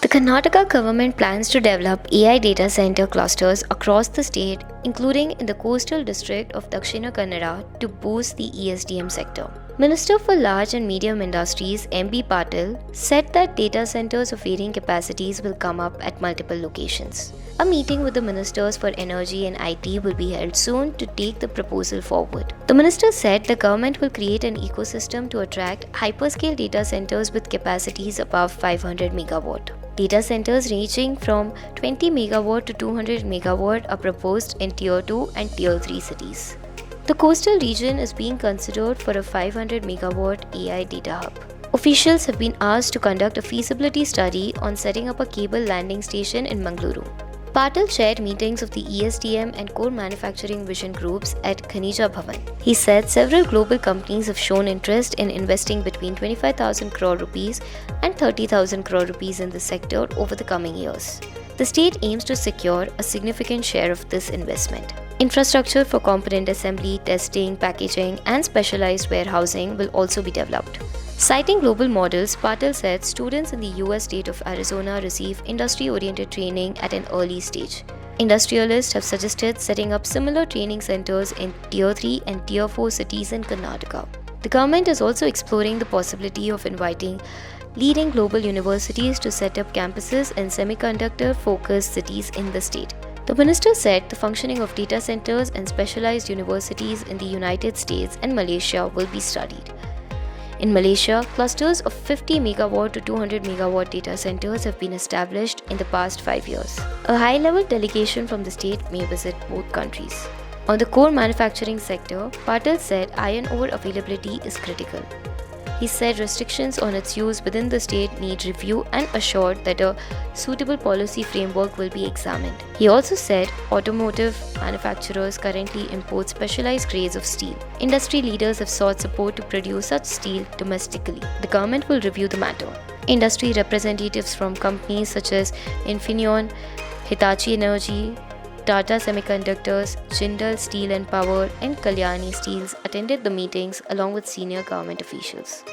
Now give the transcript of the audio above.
The Karnataka government plans to develop AI data center clusters across the state, including in the coastal district of Dakshina Kannada, to boost the ESDM sector. Minister for Large and Medium Industries M.B. Patil said that data centers of varying capacities will come up at multiple locations. A meeting with the ministers for energy and IT will be held soon to take the proposal forward. The minister said the government will create an ecosystem to attract hyperscale data centers with capacities above 500 megawatt. Data centers ranging from 20 megawatt to 200 megawatt are proposed in Tier 2 and Tier 3 cities. The coastal region is being considered for a 500 megawatt AI data hub. Officials have been asked to conduct a feasibility study on setting up a cable landing station in Mangaluru. Patil chaired meetings of the ESDM and core manufacturing vision groups at Khanija Bhavan. He said several global companies have shown interest in investing between 25,000 crore rupees and 30,000 crore rupees in the sector over the coming years. The state aims to secure a significant share of this investment. Infrastructure for component assembly, testing, packaging, and specialized warehousing will also be developed. Citing global models, Patil said students in the US state of Arizona receive industry-oriented training at an early stage. Industrialists have suggested setting up similar training centers in Tier 3 and Tier 4 cities in Karnataka. The government is also exploring the possibility of inviting leading global universities to set up campuses in semiconductor-focused cities in the state. The minister said the functioning of data centers and specialized universities in the United States and Malaysia will be studied. In Malaysia, clusters of 50 megawatt to 200 megawatt data centers have been established in the past 5 years. A high-level delegation from the state may visit both countries. On the core manufacturing sector, Patil said iron ore availability is critical. He said restrictions on its use within the state need review and assured that a suitable policy framework will be examined. He also said automotive manufacturers currently import specialized grades of steel. Industry leaders have sought support to produce such steel domestically. The government will review the matter. Industry representatives from companies such as Infineon, Hitachi Energy, Tata Semiconductors, Jindal Steel and Power, and Kalyani Steels attended the meetings along with senior government officials.